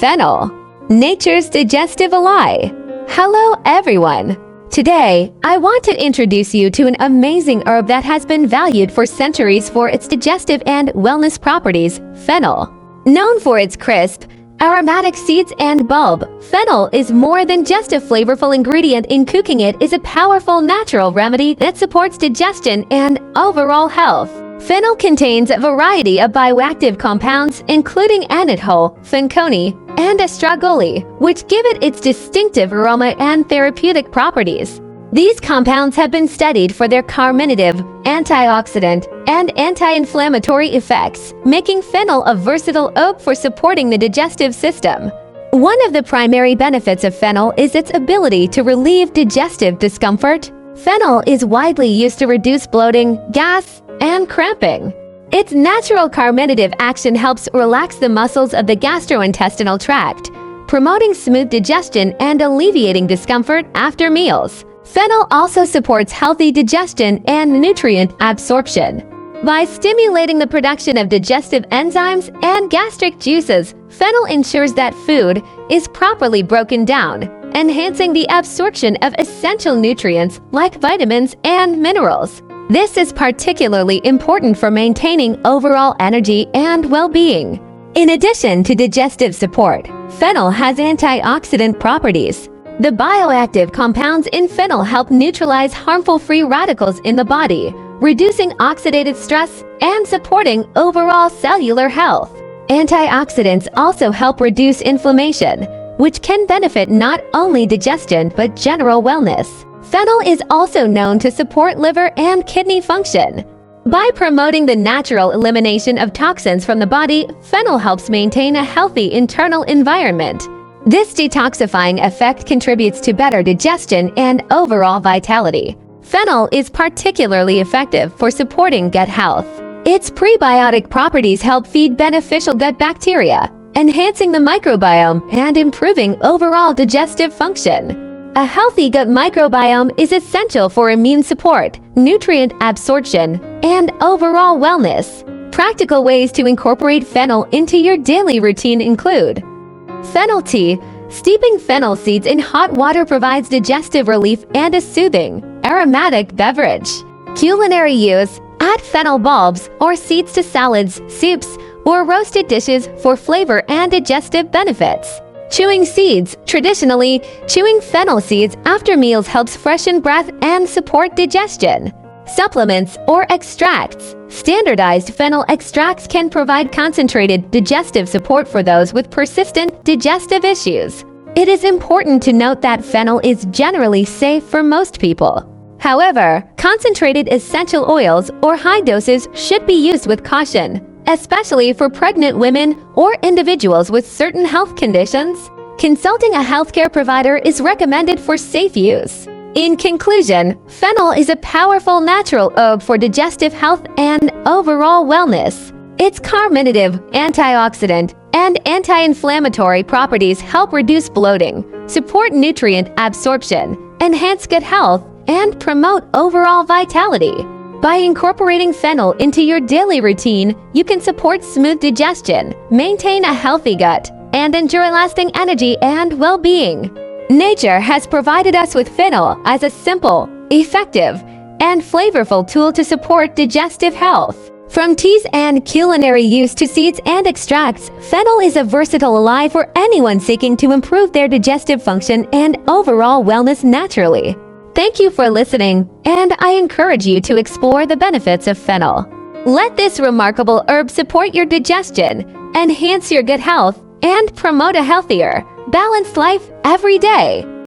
Fennel, nature's digestive ally. Hello everyone! Today, I want to introduce you to an amazing herb that has been valued for centuries for its digestive and wellness properties, fennel. Known for its crisp, aromatic seeds and bulb, fennel is more than just a flavorful ingredient in cooking. It is a powerful natural remedy that supports digestion and overall health. Fennel contains a variety of bioactive compounds, including anethole, fanconi, and astragoli, which give it its distinctive aroma and therapeutic properties. These compounds have been studied for their carminative, antioxidant, and anti-inflammatory effects, making fennel a versatile herb for supporting the digestive system. One of the primary benefits of fennel is its ability to relieve digestive discomfort. Fennel is widely used to reduce bloating, gas, and cramping. Its natural carminative action helps relax the muscles of the gastrointestinal tract, promoting smooth digestion and alleviating discomfort after meals. Fennel also supports healthy digestion and nutrient absorption. By stimulating the production of digestive enzymes and gastric juices, fennel ensures that food is properly broken down, enhancing the absorption of essential nutrients like vitamins and minerals. This is particularly important for maintaining overall energy and well-being. In addition to digestive support, fennel has antioxidant properties. The bioactive compounds in fennel help neutralize harmful free radicals in the body, reducing oxidative stress and supporting overall cellular health. Antioxidants also help reduce inflammation, which can benefit not only digestion but general wellness. Fennel is also known to support liver and kidney function. By promoting the natural elimination of toxins from the body, fennel helps maintain a healthy internal environment. This detoxifying effect contributes to better digestion and overall vitality. Fennel is particularly effective for supporting gut health. Its prebiotic properties help feed beneficial gut bacteria, enhancing the microbiome and improving overall digestive function. A healthy gut microbiome is essential for immune support, nutrient absorption, and overall wellness. Practical ways to incorporate fennel into your daily routine include fennel tea. Steeping fennel seeds in hot water provides digestive relief and a soothing, aromatic beverage. Culinary use. Add fennel bulbs or seeds to salads, soups, or roasted dishes for flavor and digestive benefits. Chewing seeds. Traditionally, chewing fennel seeds after meals helps freshen breath and support digestion. Supplements or extracts. Standardized fennel extracts can provide concentrated digestive support for those with persistent digestive issues. It is important to note that fennel is generally safe for most people. However, concentrated essential oils or high doses should be used with caution, especially for pregnant women or individuals with certain health conditions. Consulting a healthcare provider is recommended for safe use. In conclusion, fennel is a powerful natural herb for digestive health and overall wellness. Its carminative, antioxidant, and anti-inflammatory properties help reduce bloating, support nutrient absorption, enhance gut health, and promote overall vitality. By incorporating fennel into your daily routine, you can support smooth digestion, maintain a healthy gut, and enjoy lasting energy and well-being. Nature has provided us with fennel as a simple, effective, and flavorful tool to support digestive health. From teas and culinary use to seeds and extracts, fennel is a versatile ally for anyone seeking to improve their digestive function and overall wellness naturally. Thank you for listening, and I encourage you to explore the benefits of fennel. Let this remarkable herb support your digestion, enhance your gut health, and promote a healthier, balanced life every day.